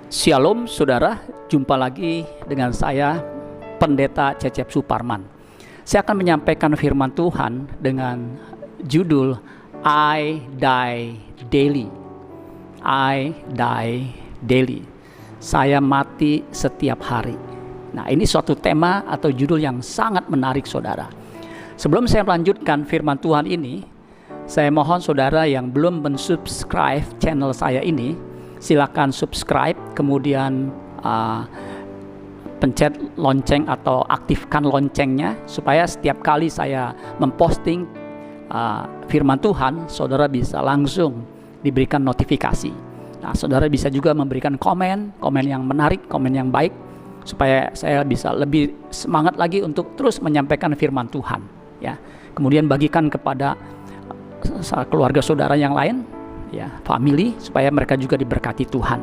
Shalom saudara, jumpa lagi dengan saya Pendeta Cecep Suparman. Saya akan menyampaikan firman Tuhan dengan judul I Die Daily. I Die Daily. Saya mati setiap hari. Nah, ini suatu tema atau judul yang sangat menarik saudara. Sebelum saya melanjutkan firman Tuhan ini, saya mohon saudara yang belum mensubscribe channel saya ini, silakan subscribe, kemudian pencet lonceng atau aktifkan loncengnya supaya setiap kali saya memposting firman Tuhan, saudara bisa langsung diberikan notifikasi. Nah, saudara bisa juga memberikan komen yang menarik, komen yang baik, supaya saya bisa lebih semangat lagi untuk terus menyampaikan firman Tuhan. Ya, kemudian bagikan kepada keluarga saudara yang lain, ya, family, supaya mereka juga diberkati Tuhan.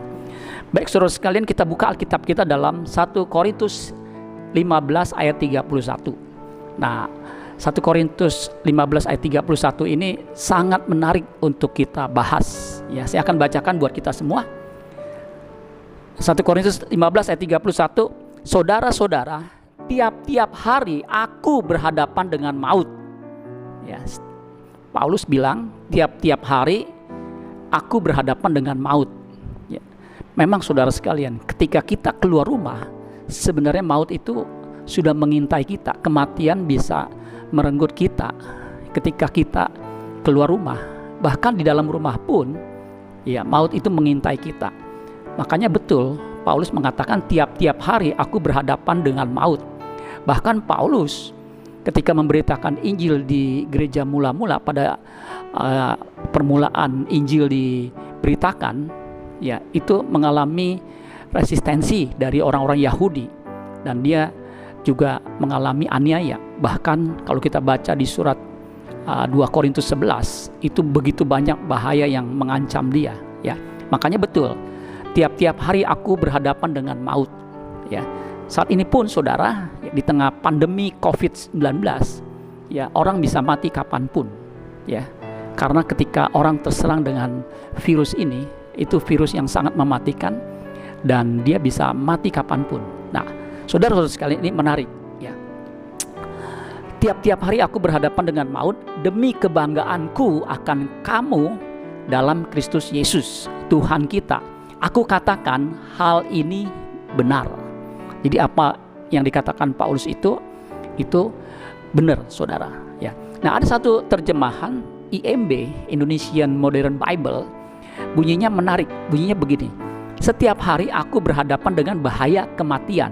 Baik saudara sekalian, kita buka Alkitab kita dalam 1 Korintus 15 ayat 31. Nah, 1 Korintus 15 ayat 31 ini sangat menarik untuk kita bahas. Ya, saya akan bacakan buat kita semua. 1 Korintus 15 ayat 31, saudara-saudara, tiap-tiap hari aku berhadapan dengan maut. Ya, Paulus bilang tiap-tiap hari aku berhadapan dengan maut. Ya. Memang saudara sekalian, ketika kita keluar rumah, sebenarnya maut itu sudah mengintai kita. Kematian bisa merenggut kita ketika kita keluar rumah. Bahkan di dalam rumah pun, ya, maut itu mengintai kita. Makanya betul Paulus mengatakan tiap-tiap hari aku berhadapan dengan maut. Bahkan Paulus ketika memberitakan Injil di gereja mula-mula, pada permulaan Injil diberitakan, ya, itu mengalami resistensi dari orang-orang Yahudi, dan dia juga mengalami aniaya. Bahkan kalau kita baca di surat 2 Korintus 11, itu begitu banyak bahaya yang mengancam dia, ya. Makanya betul, tiap-tiap hari aku berhadapan dengan maut, ya. Saat ini pun saudara, ya, di tengah pandemi COVID-19, ya, orang bisa mati kapanpun, ya. Karena ketika orang terserang dengan virus ini, itu virus yang sangat mematikan, dan dia bisa mati kapanpun. Nah, saudara-saudara sekalian, ini menarik, ya. Tiap-tiap hari aku berhadapan dengan maut demi kebanggaanku akan kamu dalam Kristus Yesus, Tuhan kita. Aku katakan hal ini benar. Jadi apa yang dikatakan Paulus itu benar, saudara. Ya. Nah, ada satu terjemahan IMB, Indonesian Modern Bible, bunyinya menarik. Bunyinya begini: setiap hari aku berhadapan dengan bahaya kematian.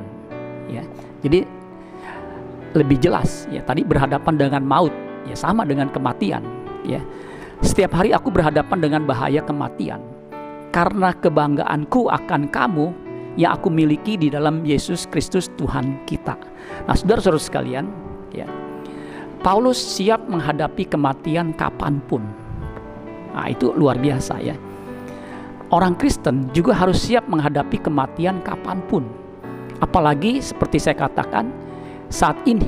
Ya. Jadi lebih jelas, ya, tadi berhadapan dengan maut, ya, sama dengan kematian. Ya. Setiap hari aku berhadapan dengan bahaya kematian karena kebanggaanku akan kamu yang aku miliki di dalam Yesus Kristus Tuhan kita. Nah, saudara-saudara sekalian, ya, Paulus siap menghadapi kematian kapanpun. Nah, itu luar biasa, ya. Orang Kristen juga harus siap menghadapi kematian kapanpun. Apalagi seperti saya katakan saat ini,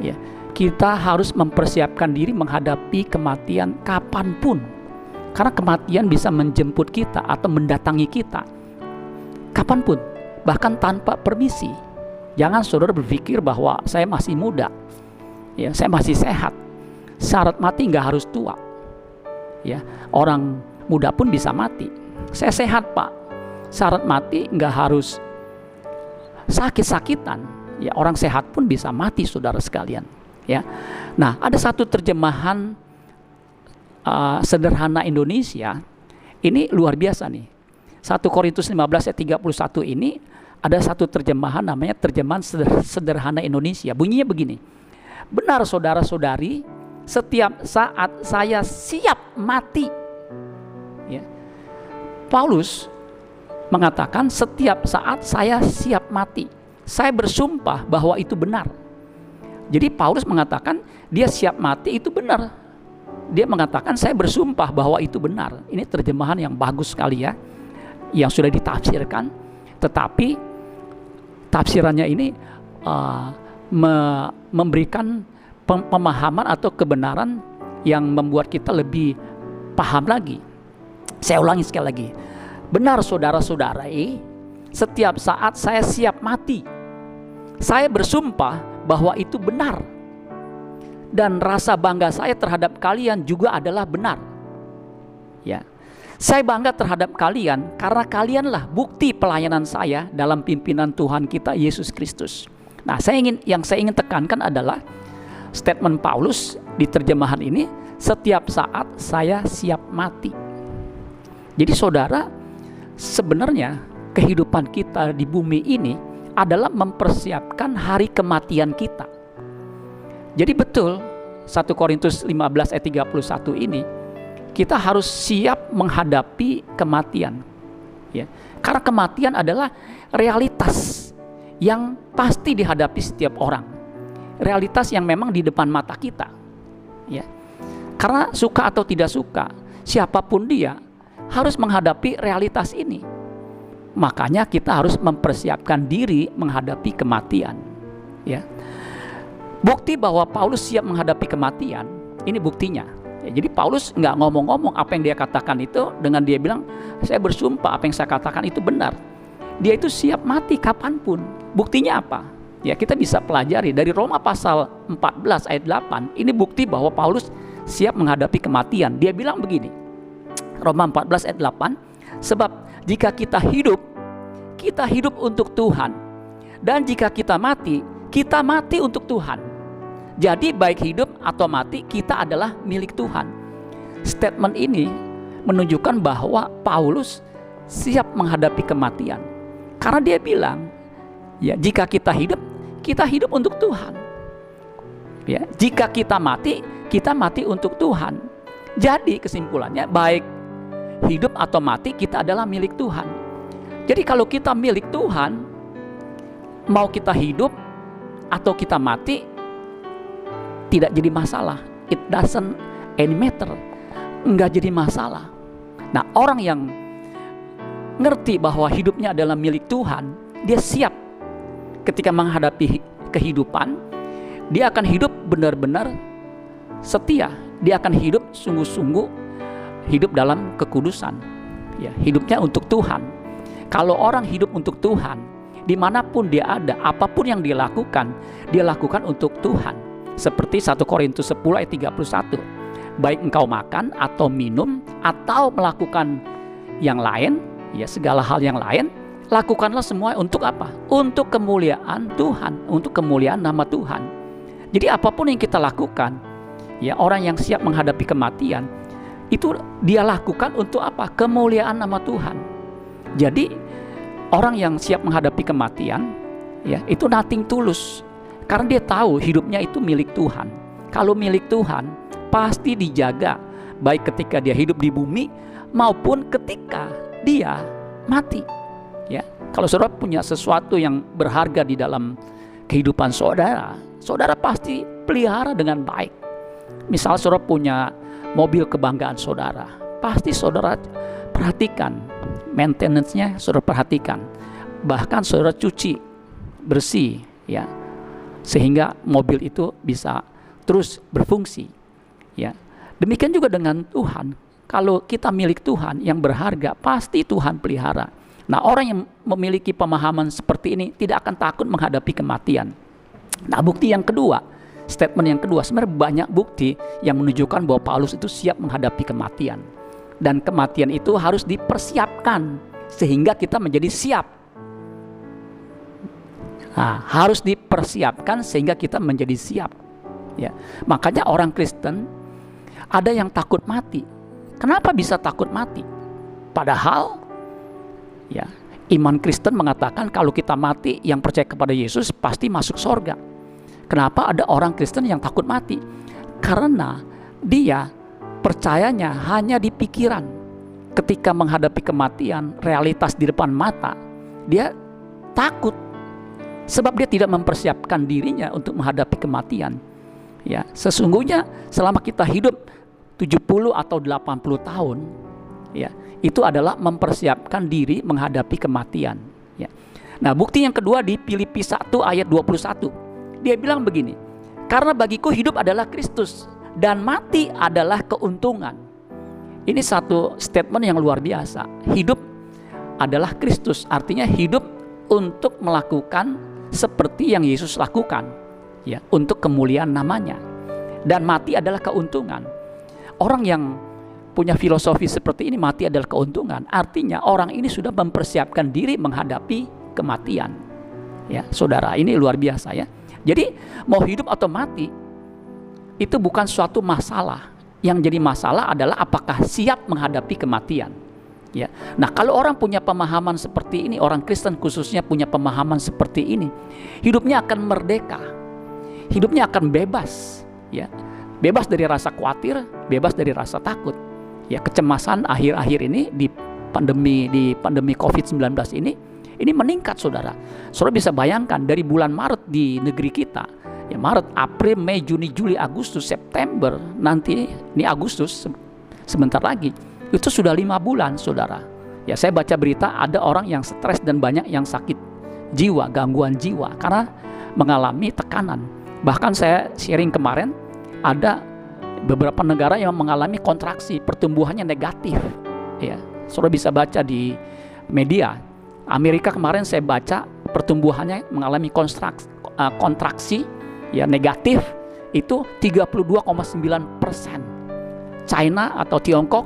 ya, kita harus mempersiapkan diri menghadapi kematian kapanpun. Karena kematian bisa menjemput kita atau mendatangi kita kapanpun, bahkan tanpa permisi. Jangan saudara berpikir bahwa saya masih muda, ya, saya masih sehat. Syarat mati nggak harus tua, ya. Orang muda pun bisa mati. Saya sehat, Pak. Syarat mati nggak harus sakit-sakitan, ya. Orang sehat pun bisa mati, saudara sekalian, ya. Nah, ada satu terjemahan sederhana Indonesia, ini luar biasa nih. 1 Korintus 15 ayat 31 ini ada satu terjemahan namanya terjemahan sederhana Indonesia. Bunyinya begini: benar saudara-saudari, setiap saat saya siap mati. Ya. Paulus mengatakan setiap saat saya siap mati. Saya bersumpah bahwa itu benar. Jadi Paulus mengatakan dia siap mati itu benar. Dia mengatakan saya bersumpah bahwa itu benar. Ini terjemahan yang bagus sekali, ya, yang sudah ditafsirkan, tetapi tafsirannya ini memberikan pemahaman atau kebenaran yang membuat kita lebih paham lagi. Saya ulangi sekali lagi, Benar saudara-saudari, setiap saat saya siap mati. Saya bersumpah bahwa itu benar. Dan rasa bangga saya terhadap kalian juga adalah benar. Ya. Saya bangga terhadap kalian karena kalianlah bukti pelayanan saya dalam pimpinan Tuhan kita Yesus Kristus. Nah, yang saya ingin tekankan adalah statement Paulus di terjemahan ini, setiap saat saya siap mati. Jadi saudara, sebenarnya kehidupan kita di bumi ini adalah mempersiapkan hari kematian kita. Jadi betul 1 Korintus 15 ayat 31 ini, kita harus siap menghadapi kematian. Ya. Karena kematian adalah realitas yang pasti dihadapi setiap orang. Realitas yang memang di depan mata kita. Ya. Karena suka atau tidak suka, siapapun dia harus menghadapi realitas ini. Makanya kita harus mempersiapkan diri menghadapi kematian. Ya. Bukti bahwa Paulus siap menghadapi kematian, ini buktinya. Ya, jadi Paulus nggak ngomong-ngomong apa yang dia katakan itu dengan dia bilang, saya bersumpah apa yang saya katakan itu benar. Dia itu siap mati kapanpun. Buktinya apa? Ya, kita bisa pelajari dari Roma pasal 14 ayat 8. Ini bukti bahwa Paulus siap menghadapi kematian. Dia bilang begini, Roma 14 ayat 8, sebab jika kita hidup untuk Tuhan. Dan jika kita mati untuk Tuhan. Jadi baik hidup atau mati, kita adalah milik Tuhan. Statement ini menunjukkan bahwa Paulus siap menghadapi kematian. Karena dia bilang, ya, jika kita hidup untuk Tuhan. Ya, jika kita mati untuk Tuhan. Jadi kesimpulannya, baik hidup atau mati, kita adalah milik Tuhan. Jadi kalau kita milik Tuhan, mau kita hidup atau kita mati, tidak jadi masalah. It doesn't any matter. Enggak jadi masalah. Nah, orang yang ngerti bahwa hidupnya adalah milik Tuhan, dia siap ketika menghadapi kehidupan. Dia akan hidup benar-benar setia. Dia akan hidup sungguh-sungguh, hidup dalam kekudusan. Ya, hidupnya untuk Tuhan. Kalau orang hidup untuk Tuhan, dimanapun dia ada, apapun yang dia lakukan untuk Tuhan. Seperti 1 Korintus 10 ayat 31. Baik engkau makan atau minum atau melakukan yang lain, ya segala hal yang lain, lakukanlah semua untuk apa? Untuk kemuliaan Tuhan, untuk kemuliaan nama Tuhan. Jadi apapun yang kita lakukan, ya orang yang siap menghadapi kematian, itu dia lakukan untuk apa? Kemuliaan nama Tuhan. Jadi orang yang siap menghadapi kematian, ya itu nothing tulus. Karena dia tahu hidupnya itu milik Tuhan. Kalau milik Tuhan, pasti dijaga. Baik ketika dia hidup di bumi, maupun ketika dia mati. Ya, kalau saudara punya sesuatu yang berharga di dalam kehidupan saudara, saudara pasti pelihara dengan baik. Misal saudara punya mobil kebanggaan saudara, pasti saudara perhatikan. Maintenance-nya saudara perhatikan. Bahkan saudara cuci, bersih, ya. Sehingga mobil itu bisa terus berfungsi. Ya. Demikian juga dengan Tuhan. Kalau kita milik Tuhan yang berharga, pasti Tuhan pelihara. Nah, orang yang memiliki pemahaman seperti ini tidak akan takut menghadapi kematian. Nah, bukti yang kedua, statement yang kedua, sebenarnya banyak bukti yang menunjukkan bahwa Paulus itu siap menghadapi kematian. Dan kematian itu harus dipersiapkan sehingga kita menjadi siap. Nah, harus dipersiapkan sehingga kita menjadi siap. Ya, makanya orang Kristen ada yang takut mati. Kenapa bisa takut mati? Padahal, ya, iman Kristen mengatakan kalau kita mati, yang percaya kepada Yesus pasti masuk surga. Kenapa ada orang Kristen yang takut mati? Karena dia percayanya hanya di pikiran. Ketika menghadapi kematian, realitas di depan mata, dia takut. Sebab dia tidak mempersiapkan dirinya untuk menghadapi kematian. Ya, sesungguhnya selama kita hidup 70 atau 80 tahun, ya, itu adalah mempersiapkan diri menghadapi kematian. Ya. Nah, bukti yang kedua di Filipi 1 ayat 21. Dia bilang begini, karena bagiku hidup adalah Kristus dan mati adalah keuntungan. Ini satu statement yang luar biasa. Hidup adalah Kristus, artinya hidup untuk melakukan seperti yang Yesus lakukan, ya, untuk kemuliaan namanya. Dan mati adalah keuntungan. Orang yang punya filosofi seperti ini, mati adalah keuntungan, artinya orang ini sudah mempersiapkan diri menghadapi kematian. Ya, saudara, ini luar biasa ya. Jadi mau hidup atau mati itu bukan suatu masalah. Yang jadi masalah adalah apakah siap menghadapi kematian. Ya. Nah, kalau orang punya pemahaman seperti ini, orang Kristen khususnya punya pemahaman seperti ini, hidupnya akan merdeka, hidupnya akan bebas, ya, bebas dari rasa khawatir, bebas dari rasa takut. Ya, kecemasan akhir-akhir ini di pandemi COVID-19 ini meningkat, saudara. Saudara bisa bayangkan dari bulan Maret di negeri kita, ya, Maret, April, Mei, Juni, Juli, Agustus, September, nanti ini Agustus sebentar lagi, itu sudah 5 bulan, saudara. Ya, saya baca berita ada orang yang stres dan banyak yang sakit jiwa, gangguan jiwa karena mengalami tekanan. Bahkan saya sharing kemarin, ada beberapa negara yang mengalami kontraksi, pertumbuhannya negatif. Ya, saudara bisa baca di media. Amerika kemarin saya baca pertumbuhannya mengalami kontraksi, ya, negatif itu 32,9%. China atau Tiongkok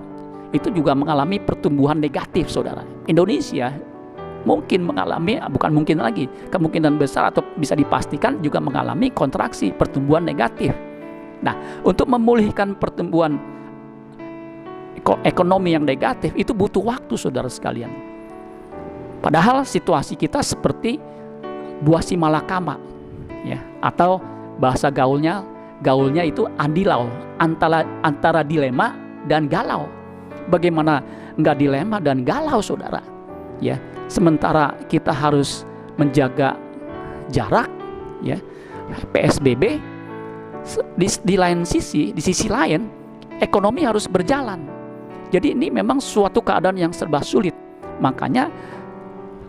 itu juga mengalami pertumbuhan negatif, saudara. Indonesia mungkin mengalami, bukan mungkin lagi, kemungkinan besar atau bisa dipastikan juga mengalami kontraksi, pertumbuhan negatif. Nah, untuk memulihkan pertumbuhan ekonomi yang negatif itu butuh waktu, saudara sekalian. Padahal situasi kita seperti buah si malakama, ya, atau bahasa gaulnya itu andilau, antara dilema dan galau. Bagaimana enggak dilema dan galau, saudara? Ya, sementara kita harus menjaga jarak, ya, PSBB. Di lain sisi, di sisi lain, ekonomi harus berjalan. Jadi ini memang suatu keadaan yang serba sulit. Makanya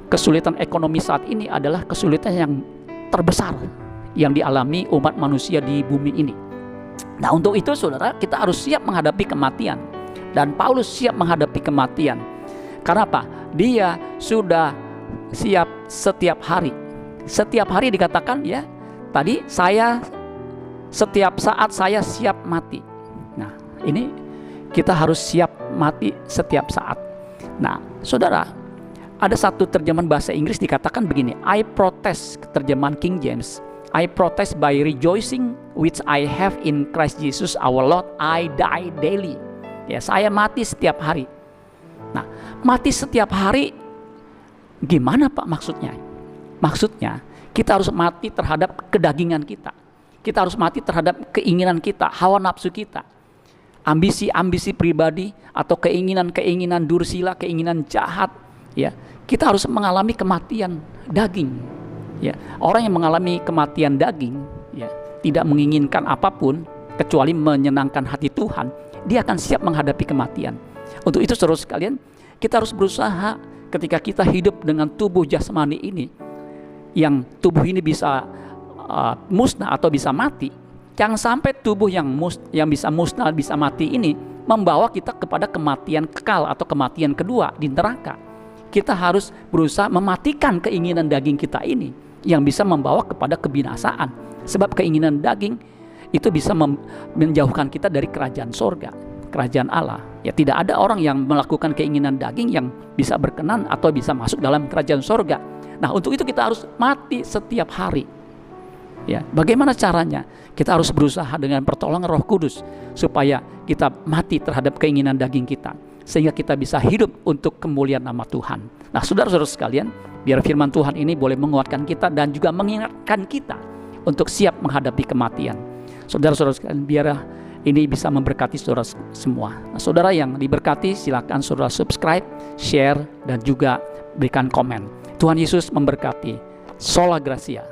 kesulitan ekonomi saat ini adalah kesulitan yang terbesar yang dialami umat manusia di bumi ini. Nah, untuk itu, saudara, kita harus siap menghadapi kematian. Dan Paulus siap menghadapi kematian. Karena apa? Dia sudah siap setiap hari. Setiap hari dikatakan, ya, tadi setiap saat saya siap mati. Nah, ini kita harus siap mati setiap saat. Nah, saudara, ada satu terjemahan bahasa Inggris dikatakan begini, I protest, terjemahan King James, I protest by rejoicing which I have in Christ Jesus our Lord, I die daily. Ya, saya mati setiap hari. Nah, mati setiap hari gimana, Pak, maksudnya? Maksudnya, kita harus mati terhadap kedagingan kita. Kita harus mati terhadap keinginan kita, hawa nafsu kita, ambisi-ambisi pribadi atau keinginan-keinginan dursila, keinginan jahat. Ya, kita harus mengalami kematian daging. Ya, orang yang mengalami kematian daging, ya, tidak menginginkan apapun kecuali menyenangkan hati Tuhan, dia akan siap menghadapi kematian. Untuk itu, saudara sekalian, kita harus berusaha ketika kita hidup dengan tubuh jasmani ini, yang tubuh ini bisa musnah atau bisa mati. Jangan sampai tubuh yang bisa musnah, bisa mati ini membawa kita kepada kematian kekal atau kematian kedua di neraka. Kita harus berusaha mematikan keinginan daging kita ini yang bisa membawa kepada kebinasaan. Sebab keinginan daging itu bisa menjauhkan kita dari kerajaan sorga, kerajaan Allah. Ya, tidak ada orang yang melakukan keinginan daging yang bisa berkenan atau bisa masuk dalam kerajaan sorga. Nah, untuk itu kita harus mati setiap hari. Ya, bagaimana caranya? Kita harus berusaha dengan pertolongan Roh Kudus supaya kita mati terhadap keinginan daging kita, sehingga kita bisa hidup untuk kemuliaan nama Tuhan. Nah, saudara-saudara sekalian, biar firman Tuhan ini boleh menguatkan kita dan juga mengingatkan kita untuk siap menghadapi kematian. Saudara-saudara sekalian, biar ini bisa memberkati saudara semua. Nah, saudara yang diberkati, silakan saudara subscribe, share, dan juga berikan komen. Tuhan Yesus memberkati. Sola Gracia.